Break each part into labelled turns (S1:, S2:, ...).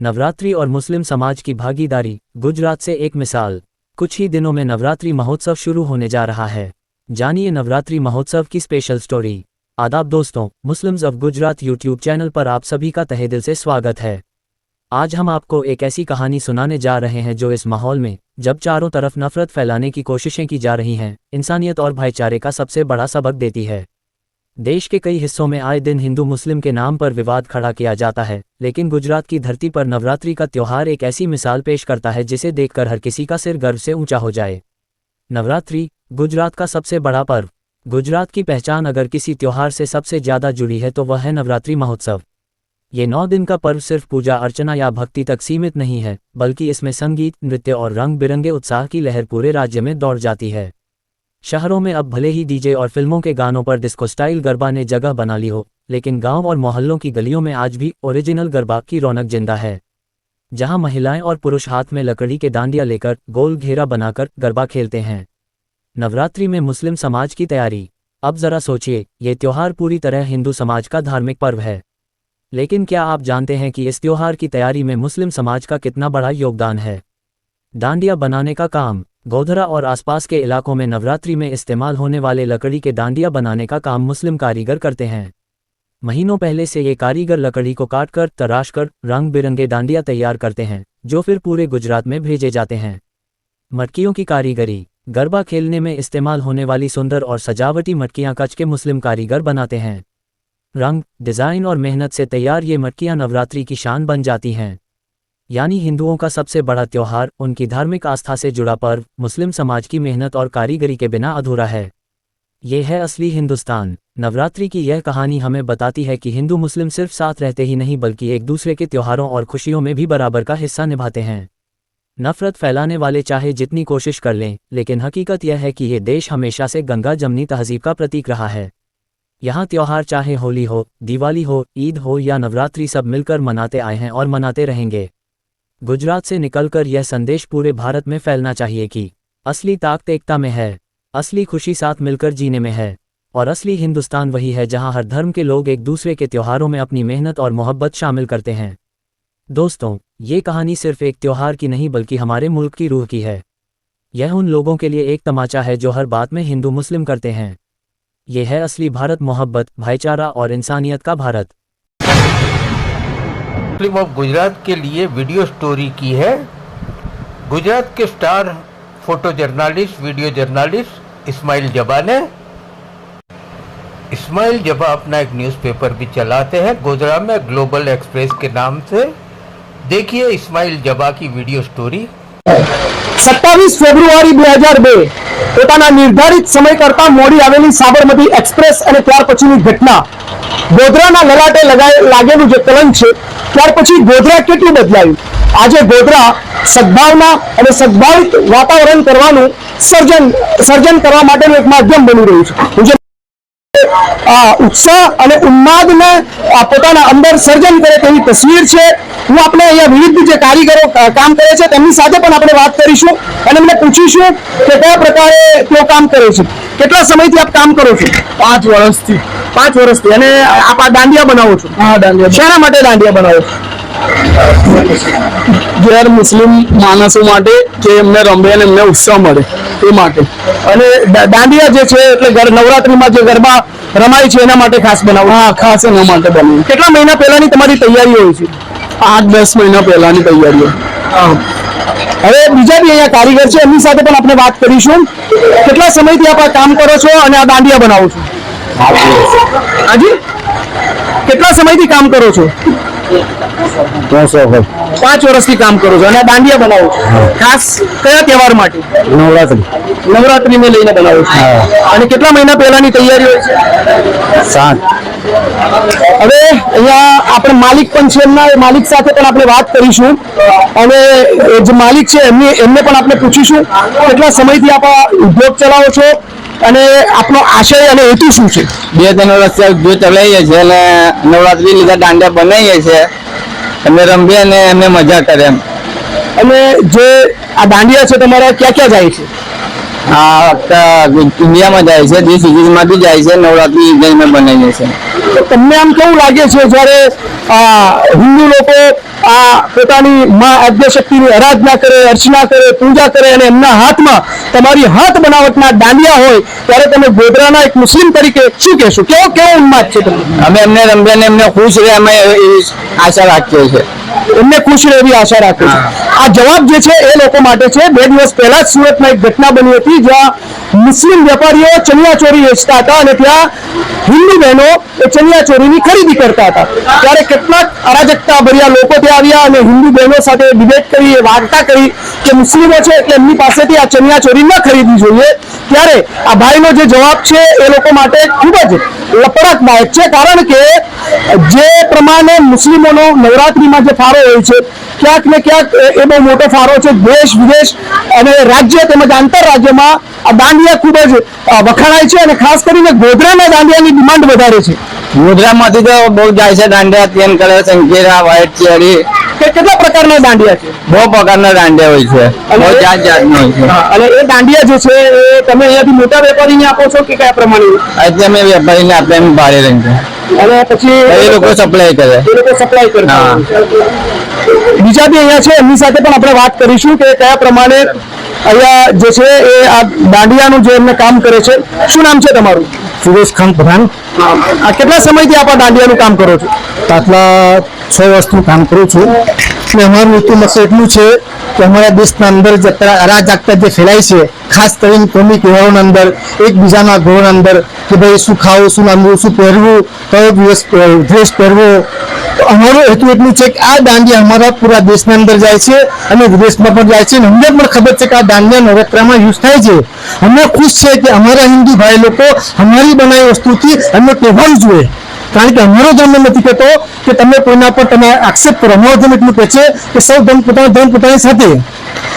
S1: नवरात्रि और मुस्लिम समाज की भागीदारी। गुजरात से एक मिसाल। कुछ ही दिनों में नवरात्रि महोत्सव शुरू होने जा रहा है। जानिए नवरात्रि महोत्सव की स्पेशल स्टोरी। आदाब दोस्तों, Muslims of Gujarat YouTube channel पर आप सभी का तहे दिल से स्वागत है। आज हम आपको एक ऐसी कहानी सुनाने जा रहे हैं जो इस माहौल में, जब चारों तरफ नफरत फैलाने की कोशिशें की जा रही हैं, इंसानियत और भाईचारे का सबसे बड़ा सबक देती है। देश के कई हिस्सों में आए दिन हिंदू मुस्लिम के नाम पर विवाद खड़ा किया जाता है, लेकिन गुजरात की धरती पर नवरात्रि का त्योहार एक ऐसी मिसाल पेश करता है जिसे देखकर हर किसी का सिर गर्व से ऊंचा हो जाए। नवरात्रि गुजरात का सबसे बड़ा पर्व। गुजरात की पहचान अगर किसी त्योहार से सबसे ज्यादा जुड़ी है तो वह है नवरात्रि महोत्सव। ये 9 दिन का पर्व सिर्फ पूजा अर्चना या भक्ति तक सीमित नहीं है, बल्कि इसमें संगीत, नृत्य और रंग बिरंगे उत्साह की लहर पूरे राज्य में दौड़ जाती है। शहरों में अब भले ही डीजे और फिल्मों के गानों पर डिस्को स्टाइल गरबा ने जगह बना ली हो, लेकिन गांव और मोहल्लों की गलियों में आज भी ओरिजिनल गरबा की रौनक जिंदा है, जहां महिलाएं और पुरुष हाथ में लकड़ी के डांडिया लेकर गोल घेरा बनाकर गरबा खेलते हैं। नवरात्रि में मुस्लिम समाज की तैयारी। अब जरा सोचिए, ये त्योहार पूरी तरह हिंदू समाज का धार्मिक पर्व है, लेकिन क्या आप जानते हैं कि इस त्योहार की तैयारी में मुस्लिम समाज का कितना बड़ा योगदान है? डांडिया बनाने का काम। गोधरा और आसपास के इलाकों में नवरात्रि में इस्तेमाल होने वाले लकड़ी के डांडिया बनाने का काम मुस्लिम कारीगर करते हैं। महीनों पहले से ये कारीगर लकड़ी को काटकर, तराशकर रंग बिरंगे डांडिया तैयार करते हैं, जो फिर पूरे गुजरात में भेजे जाते हैं। मटकियों की कारीगरी। गरबा खेलने में इस्तेमाल होने वाली सुंदर और सजावटी मटकियां कच्छ के मुस्लिम कारीगर बनाते हैं। रंग, डिज़ाइन और मेहनत से तैयार ये मटकियां नवरात्रि की शान बन जाती हैं। यानी हिंदुओं का सबसे बड़ा त्योहार, उनकी धार्मिक आस्था से जुड़ा पर्व, मुस्लिम समाज की मेहनत और कारीगरी के बिना अधूरा है। ये है असली हिंदुस्तान। नवरात्रि की यह कहानी हमें बताती है कि हिंदू मुस्लिम सिर्फ साथ रहते ही नहीं, बल्कि एक दूसरे के त्योहारों और खुशियों में भी बराबर का हिस्सा निभाते हैं। नफरत फैलाने वाले चाहे जितनी कोशिश कर लें, लेकिन हकीकत यह है कि ये देश हमेशा से गंगा जमनी तहजीब का प्रतीक रहा है। यहाँ त्योहार चाहे होली हो, दिवाली हो, ईद हो या नवरात्रि, सब मिलकर मनाते आए हैं और मनाते रहेंगे। गुजरात से निकलकर यह संदेश पूरे भारत में फैलना चाहिए कि असली ताकत एकता में है, असली खुशी साथ मिलकर जीने में है, और असली हिंदुस्तान वही है जहां हर धर्म के लोग एक दूसरे के त्योहारों में अपनी मेहनत और मोहब्बत शामिल करते हैं। दोस्तों, ये कहानी सिर्फ एक त्योहार की नहीं, बल्कि हमारे मुल्क की रूह की है। यह उन लोगों के लिए एक तमाचा है जो हर बात में हिंदू मुस्लिम करते हैं। ये है असली भारत, मोहब्बत, भाईचारा और इंसानियत का भारत।
S2: मुस्लिम ऑफ गुजरात के लिए वीडियो स्टोरी की है गुजरात के star photo journalist, video journalist Ismail Jaba ने। इस्माइल जबा अपना एक न्यूज़पेपर भी चलाते हैं गोधरा में, ग्लोबल एक्सप्रेस के नाम से। देखिए इस्माइल जबा की वीडियो स्टोरी।
S3: 27 ફેબ્રુઆરી 2002 પોતાના નિર્ધારિત સમય કરતા મોડી આવેલી સાબરમતી એક્સપ્રેસ અને ત્યાર પછીની ઘટના, ગોધરાના લલાટે લાગેલું જે કલંક છે, ત્યાર પછી ગોધરા કેટલું બદલાયું। આજે ગોધરા સદભાવના અને સદભાવિત વાતાવરણ કરવાનું સર્જન કરવા માટેનું એક માધ્યમ બની રહ્યું છે। उत्साह और उन्माद में पोताना अंदर सर्जन करे तेवी तस्वीर छे। हूँ आपने अहींया विविध जे कारीगरो काम करे छे तेमनी साथे पण आपणे वात करीशुं अने एमने पूछीशुं के कया प्रकारे तेओ काम करे छे। કેટલા સમયથી આપ કામ કરો છો? 5 વર્ષથી। 5 વર્ષથી। અને આપ આ દાંડિયા બનાવો છો? હા, દાંડિયા। શેના માટે દાંડિયા બનાવો છો? ગેર મુસ્લિમ માણસો માટે કે એમને રમે અને એમને ઉત્સાહ મળે એ માટે। અને દાંડિયા જે છે એટલે નવરાત્રીમાં જે ગરબા રમાય છે એના માટે ખાસ બનાવો? હા, ખાસ એના માટે બનાવો। કેટલા મહિના પહેલાની તમારી તૈયારી હોય છે? 8-10 મહિના પહેલાની તૈયારી હોય। હા। હવે બીજા બી અહીંયા કારીગર છે, એમની સાથે પણ આપણે વાત કરીશું। કેટલા સમયથી આપ આ કામ કરો છો અને આ દાંડિયા બનાવો છો? હાજી, કેટલા સમયથી કામ કરો છો? 5 વર્ષથી કામ કરો છો અને આ દાંડિયા બનાવો છો। ખાસ કયા તહેવાર માટે? નવરાત્રી। નવરાત્રીને લઈને બનાવો છો। અને કેટલા મહિના પહેલાની તૈયારી હોય છે? 7। હવે અહીંયા આપણે માલિક પણ છે, એમના માલિક સાથે પણ આપણે વાત કરીશું અને જે માલિક છે એમને પણ આપણે પૂછીશું કેટલા સમયથી આપ ઉદ્યોગ ચલાવો છો અને આપનો આશય અને હેતુ શું છે? 2-3 વર્ષથી ઉદ્યોગ ચલાવીએ છીએ અને નવરાત્રી લીધે દાંડિયા બનાવીએ છીએ અને રમીએ અને એમને મજા કરે એમ। અને જે આ દાંડિયા છે તમારા ક્યાં ક્યાં જાય છે? ઇન્ડિયામાં જાય છે, દેશ વિદેશમાં બી જાય છે, નવરાત્રી જઈને બનાવીએ છીએ। તો તમને આમ કેવું લાગે છે જ્યારે હિન્દુ લોકો આ પોતાની માં આદ્યશક્તિની આરાધના કરે, અર્ચના કરે, પૂજા કરે અને એમના હાથમાં તમારી હાથ બનાવટના દાંડિયા હોય ત્યારે તમે ગોધરાના એક મુસ્લિમ તરીકે શું કહેશો? કેવો ઉન્માદ છે તમે?
S4: અમે એમને રમ્યા ને એમને ખુશ રહે અમે એવી આશા રાખીએ છીએ.
S3: એમને ખુશ રહે એવી આશા રાખે છે. આ જવાબ જે છે એ લોકો માટે છે. 2 દિવસ પહેલા જ સુરતમાં એક ઘટના બની હતી જ્યાં મુસ્લિમ વેપારીઓ ચણિયાચોરી વેચતા હતા અને ત્યાં હિન્દુ બહેનો એ ચણિયાચોરીની ખરીદી કરતા હતા. ત્યારે કેટલાક અરાજકતા ભર્યા લોકો ત્યાં આવ્યા અને હિન્દુ બહેનો સાથે ડિબેટ કરી, વાર્તા કરી કે મુસ્લિમો છે એટલે એમની પાસેથી આ ચણિયાચોરી ન ખરીદવી જોઈએ. ત્યારે આ ભાઈનો જે જવાબ છે એ લોકો માટે ખૂબ જ લપડાકદાયક છે, કારણ કે જે પ્રમાણે મુસ્લિમોનો નવરાત્રીમાં જે ફાળો હોય છે ક્યાંક ને ક્યાંક એ બહુ મોટો ફાળો છે. દેશ વિદેશ અને રાજ્ય તેમજ આંતરરાજ્યમાં આ દાંડિયા ખૂબ જ વખણાય છે અને ખાસ કરીને ગોધરાના દાંડિયાની ડિમાન્ડ વધારે છે.
S4: ગોધરામાંથી તો બહુ જાય છે દાંડિયા, તેન કલર, સંકેરા, વ્હાઈટ ચેરી,
S3: કેટલા પ્રકારના દાંડિયા છે?
S4: બહુ પ્રકારના દાંડિયા હોય છે, બહુ જાત જાતના હોય છે.
S3: અને એ દાંડિયા જે છે એ તમે અહીંયાથી મોટા વેપારીને આપો છો કે કયા પ્રમાણે?
S4: આજે અમે વેપારીને આપણે એમ ભાડે રહીએ છીએ
S3: અને પછી
S4: એ લોકો સપ્લાય કરે.
S3: સપ્લાય કરતા હોય છે. બીજા બી અહીંયા છે, એમની સાથે પણ આપણે વાત કરીશું કે કયા પ્રમાણે અહીંયા જે છે એ આ દાંડિયાનું જે એમને કામ કરે છે. શું નામ છે તમારું?
S5: સુરેશ ખાન પઠાણ.
S3: આ કેટલા સમયથી આપ આ દાંડિયાનું કામ કરો છો?
S5: આટલા 6 વર્ષનું કામ કરું છું. અને અમારું હેતુ મકસદ એટલું છે કે અમારા દેશના અંદર જે અરાજકતા જે ફેલાય છે, ખાસ કરીને કોમી તહેવારોના અંદર, એકબીજાના ઘરોના અંદર કે ભાઈ શું ખાવું, શું નામવું, શું પહેરવું, કયો ડ્રેસ પહેરવો. તો અમારો હેતુ એટલું છે કે આ દાંડિયા અમારા પૂરા દેશના અંદર જાય છે અને વિદેશમાં પણ જાય છે. અને અમને પણ ખબર છે કે આ દાંડિયા નવરાત્રામાં યુઝ થાય છે. અમને ખુશ છે કે અમારા હિન્દુ ભાઈ લોકો અમારી બનાવી વસ્તુથી એમનો તહેવાર જુએ, કારણ કે અમારો ધર્મ નથી કહેતો કે તમે કોઈના પર તમે આક્ષેપ કરો. અમારો ધર્મ એટલું કહે છે કે સૌ ધર્મ પોતાની સાથે.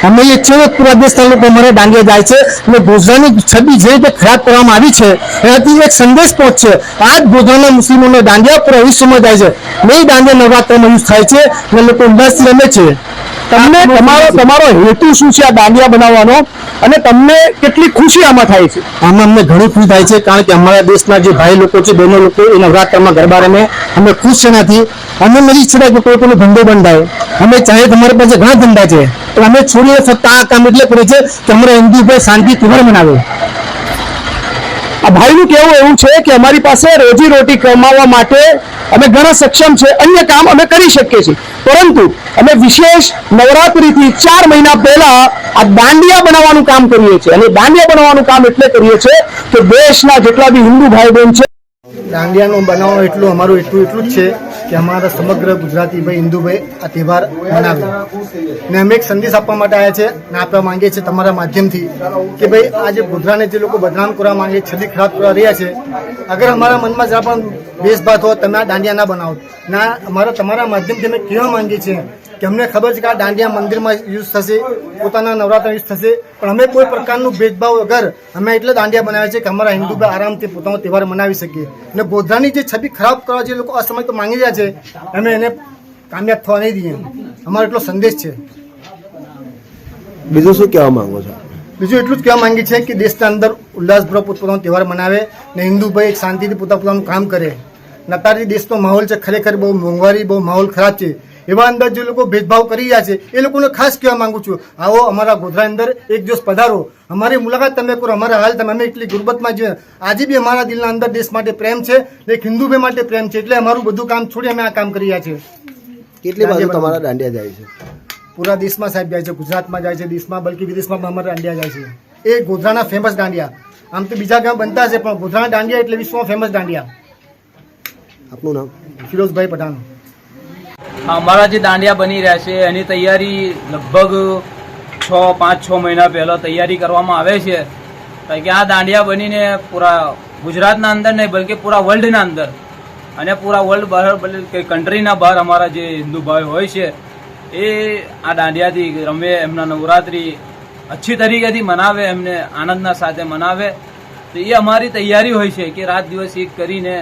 S5: અમે એ છે પૂરા દેશના લોકો અમારે દાંડિયા જાય છે અને ગોધરાની છબી જે રીતે ખરાબ કરવામાં આવી છે એનાથી એક સંદેશ પહોંચશે. આ જ ગોધરાના મુસ્લિમોનો દાંડિયા પૂરા વિશ્વમાં જાય છે. એ દાંડિયા નવરાત્રમાં યુઝ થાય છે અને લોકો ઉલ્લાસથી રમે છે.
S3: તમને તમારો હેતુ શું છે આ દાંડિયા બનાવવાનો અને તમને કેટલી ખુશી આમાં થાય છે?
S5: આમાં અમને ઘણું ખુશ થાય છે, કારણ કે અમારા દેશના જે ભાઈ લોકો છે, બહેનો લોકો, એ નવરાત્રમાં ગરબા રમે. અમે ખુશ છે એનાથી. અમે નથી ઈચ્છતા કે કોઈ ધંધો બંધાય. અમે ચાહે તમારી પાસે ઘણા ધંધા છે પણ અમે છોડીને ફક્ત આ કામ એટલે કરે છે કે અમારા હિન્દુ ભાઈ શાંતિ તહેવાર મનાવે.
S3: આ ભાઈનું કહેવું એવું છે કે અમારી પાસે રોજી રોટી કમાવવા માટે અમે ઘણા સક્ષમ છે, અન્ય કામ અમે કરી શકીએ છીએ, પરંતુ અમે વિશેષ નવરાત્રીથી 4 મહિના પહેલા આ દાંડિયા બનાવવાનું કામ કરીએ છીએ. અને દાંડિયા બનાવવાનું કામ એટલે કરીએ છીએ કે દેશના જેટલા બી હિન્દુ ભાઈ બહેન છે,
S5: દાંડિયાનું બનાવવાનું એટલું અમારું એટલું જ છે કે અમારા સમગ્ર ગુજરાતી ભાઈ, હિન્દુ ભાઈ આ તહેવાર મનાવે. ને અમે એક સંદેશ આપવા માટે આવ્યા છે ને આપવા માંગીએ છીએ તમારા માધ્યમથી કે ભાઈ આજે ગોધરાને જે લોકો બદનામ કરવા માંગે, છબી ખરાબ કરવા રહ્યા છે, અગર અમારા મનમાં જરા પણ ભેદભાવ હોય તમે આ દાંડિયા ના બનાવો. ના, તમારા માધ્યમથી અમે કહેવા માંગીએ છીએ કે અમને ખબર છે કે આ દાંડિયા મંદિરમાં યુઝ થશે, પોતાના નવરાત્ર યુઝ થશે, પણ અમે કોઈ પ્રકારનું ભેદભાવ વગર અમે એટલે દાંડિયા બનાવ્યા છે કે અમારા હિન્દુ ભાઈ આરામથી પોતાનો તહેવાર મનાવી શકીએ. અને ગોધરાની જે છબી ખરાબ કરવા જે લોકો અસમય તો માંગી રહ્યા છે અમે એને કામયાબ થવા નહીં દઈએ. અમારો એટલો સંદેશ છે.
S6: બીજું શું કહેવા માંગો છો?
S5: બીજું એટલું જ કહેવા માંગીએ છીએ કે દેશના અંદર ઉલ્લાસભર પોતાનો તહેવાર મનાવે ને હિન્દુ ભાઈ એક શાંતિથી પોતાનું કામ કરે. અત્યારે દેશનો માહોલ છે ખરેખર બહુ મોંઘવારી, બહુ માહોલ ખરાબ છે. એવા અંદર જે લોકો ભેદભાવ કરી રહ્યા છે એ લોકોને ખાસ કહેવા માંગુ છું, આવો અમારા ગોધરા અંદર એક દિવસ પધારો, અમારી મુલાકાત તમે કરો, અમારા હાલ તમે. અમે એટલી ગુરબતમાં છીએ, આજે બી અમારા દિલના અંદર દેશ માટે પ્રેમ છે, એક હિન્દુ ભાઈ માટે પ્રેમ છે, એટલે અમારું બધું કામ છોડી અમે આ કામ કરી રહ્યા છીએ.
S6: કેટલી બાજુ તમારા દાંડિયા જાય છે?
S5: પૂરા દેશમાં સાહેબ જાય છે, ગુજરાતમાં જાય છે, દેશમાં બલકી વિદેશમાં પણ અમારા દાંડિયા જાય છે. એ ગોધરાના ફેમસ દાંડિયા. આમ તો બીજા ગામ બનતા છે પણ ગોધરાના દાંડિયા એટલે વિશ્વમાં ફેમસ દાંડિયા.
S6: આપનું નામ?
S5: ફિરોઝભાઈ પઠાણ.
S7: અમારા જે દાંડિયા બની રહ્યા છે એની તૈયારી લગભગ 5-6 મહિના પહેલાં તૈયારી કરવામાં આવે છે, કારણ કે આ દાંડિયા બનીને પૂરા ગુજરાતના અંદર નહીં બલકે પૂરા વર્લ્ડના અંદર અને પૂરા વર્લ્ડ બહાર કન્ટ્રીના બહાર અમારા જે હિન્દુ ભાઈ હોય છે એ આ દાંડિયાથી રમે, એમના નવરાત્રિ અચ્છી તરીકેથી મનાવે, એમને આનંદના સાથે મનાવે. તો એ અમારી તૈયારી હોય છે કે રાત દિવસ એક કરીને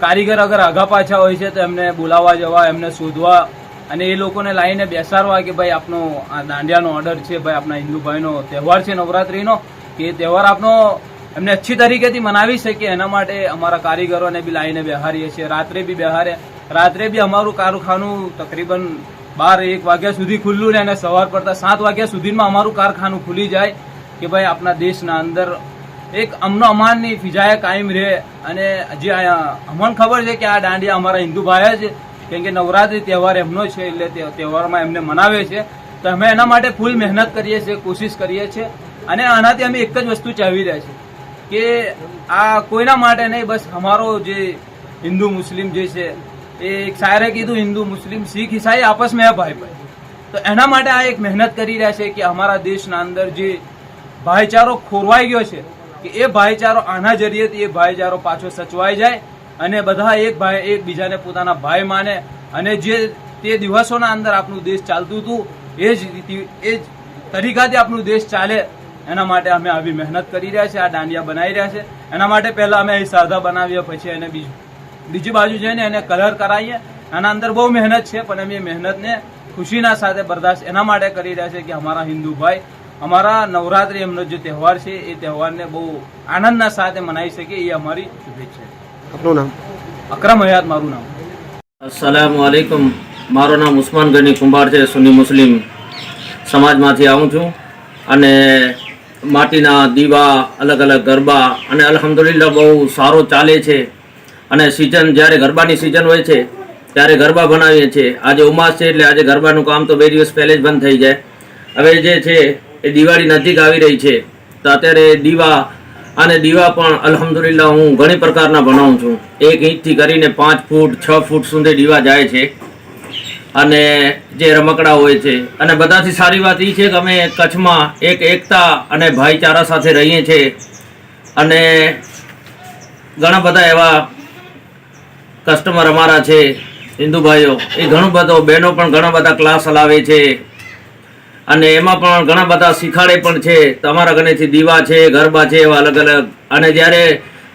S7: કારીગર અગર આગા પાછા હોય છે તો એમને બોલાવવા જવા, એમને શોધવા અને એ લોકોને લાવીને બેસાડવા કે ભાઈ આપનો આ દાંડિયાનો ઓર્ડર છે, ભાઈ આપણા હિન્દુ ભાઈનો તહેવાર છે નવરાત્રિનો, કે એ તહેવાર આપનો એમને અચ્છી તરીકેથી મનાવી શકીએ એના માટે અમારા કારીગરોને બી લાવીને બેહારીએ છીએ. રાત્રે બી અમારું કારખાનું તકરીબન 12-1 વાગ્યા સુધી ખુલ્લું રહે અને સવાર પડતા 7 વાગ્યા સુધીમાં અમારું કારખાનું ખુલી જાય કે ભાઈ આપણા દેશના અંદર એક અમનો અમાનની ફિજાએ કાયમ રહે. અને જે અમને ખબર છે કે આ દાંડિયા અમારા હિન્દુ ભાઈ જ, કેમ કે નવરાત્રી તહેવાર એમનો છે એટલે તહેવારમાં એમને મનાવે છે. તો અમે એના માટે ફૂલ મહેનત કરીએ છીએ, કોશિશ કરીએ છીએ. અને આનાથી અમે એક જ વસ્તુ ચાવી રહ્યા છીએ કે આ કોઈના માટે નહીં, બસ અમારો જે હિન્દુ મુસ્લિમ જે છે એ એક શાયરે કીધું, હિન્દુ મુસ્લિમ શીખ ઈસાઈ આપસ में है भाई भाई. તો એના માટે આ એક મહેનત કરી રહ્યા છે કે અમારા દેશના અંદર જે ભાઈચારો ખોરવાઈ ગયો છે કે એ ભાઈચારો આના જરીએથી એ ભાઈચારો પાછો સચવાઈ જાય અને બધા એકબીજાને પોતાના ભાઈ માને. અને જે તે દિવસોના અંદર આપણું દેશ ચાલતું હતું એ જ તરીકાથી આપણું દેશ ચાલે એના માટે અમે આવી મહેનત કરી રહ્યા છીએ, આ દાંડિયા બનાવી રહ્યા છે. એના માટે પહેલા અમે અહીં સાદા બનાવીએ, પછી એને બીજી બાજુ જઈને એને કલર કરાવીએ. આના અંદર બહુ મહેનત છે, પણ અમે એ મહેનતને ખુશીના સાથે બરદાસ્ત એના માટે કરી રહ્યા છે કે અમારા હિન્દુ ભાઈ અમારા નવરાત્રી એમનો જે તહેવાર છે એ તહેવારને બહુ આનંદના સાથે મનાવી શકે એ અમારી શુભેચ્છા છે.
S6: આપનું નામ?
S7: અકરમ હયાત મારું નામ.
S8: અસલામુ અલૈકુમ. મારું નામ ઉસ્માન ગની કુંભાર છે. સુન્ની મુસ્લિમ સમાજમાંથી આવું છું અને માટીના દીવા, અલગ અલગ ગરબા અને અલ્હમ્દુલિલ્લાહ બહુ સારો ચાલે છે. અને સિઝન જ્યારે ગરબાની સિઝન હોય છે ત્યારે ગરબા બનાવીએ છીએ. આજે ઉમાસ છે એટલે આજે ગરબાનું કામ તો 2 દિવસ પહેલે જ બંધ થઈ જાય. હવે જે છે એ દિવાળી નજીક આવી રહી છે તો અત્યારે દીવા પણ અલ્હમ્દુલિલ્લાહ હું ઘણી પ્રકારના બનાવું છું. 1 ઇંચથી કરીને 5 ફૂટ 6 ફૂટ સુધી દીવા જાય છે. અને જે રમકડા હોય છે, અને બધાથી સારી વાત એ છે કે અમે કચ્છમાં એક એકતા અને ભાઈચારા સાથે રહીએ છીએ. અને ઘણા બધા એવા કસ્ટમર અમારા છે હિન્દુ ભાઈઓ, એ ઘણું બધો બહેનો પણ ઘણા બધા ક્લાસ ચલાવે છે અને એમાં પણ ઘણા બધા શીખાડે પણ છે. તમારા ઘરેથી દીવા છે, ગરબા છે, એવા અલગ અલગ. અને જ્યારે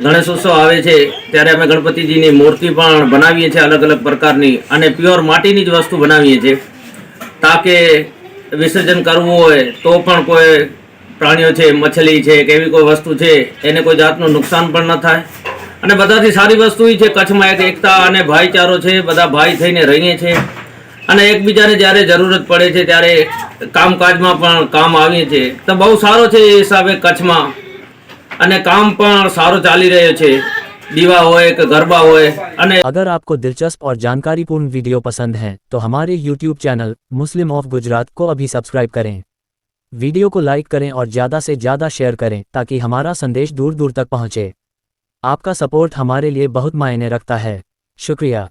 S8: ગણેશ ઉત્સવ આવે છે ત્યારે અમે ગણપતિજીની મૂર્તિ પણ બનાવીએ છીએ અલગ અલગ પ્રકારની, અને પ્યોર માટીની જ વસ્તુ બનાવીએ છીએ તાકે વિસર્જન કરવું હોય તો પણ કોઈ પ્રાણીઓ છે, મછલી છે કે એવી કોઈ વસ્તુ છે એને કોઈ જાતનું નુકસાન પણ ન થાય. અને બધાથી સારી વસ્તુ એ છે કચ્છમાં એક એકતા અને ભાઈચારો છે, બધા ભાઈ થઈને રહીએ છીએ અને એકબીજાને જ્યારે જરૂરત પડે છે ત્યારે કામકાજમાં પણ કામ આવીએ છીએ. તો બહુ સારો છે એ હિસાબે કચ્છમાં, અને કામ પણ સારો ચાલી રહ્યો છે, दीवा होए कि गरबा होए।
S1: अगर आपको दिलचस्प और जानकारीपूर्ण वीडियो पसंद है तो हमारे YouTube channel Muslim of Gujarat को अभी सब्सक्राइब करें। वीडियो को लाइक करें और ज़्यादा से ज़्यादा शेयर करें ताकि हमारा संदेश दूर दूर तक पहुँचे। आपका सपोर्ट हमारे लिए बहुत मायने रखता है। शुक्रिया।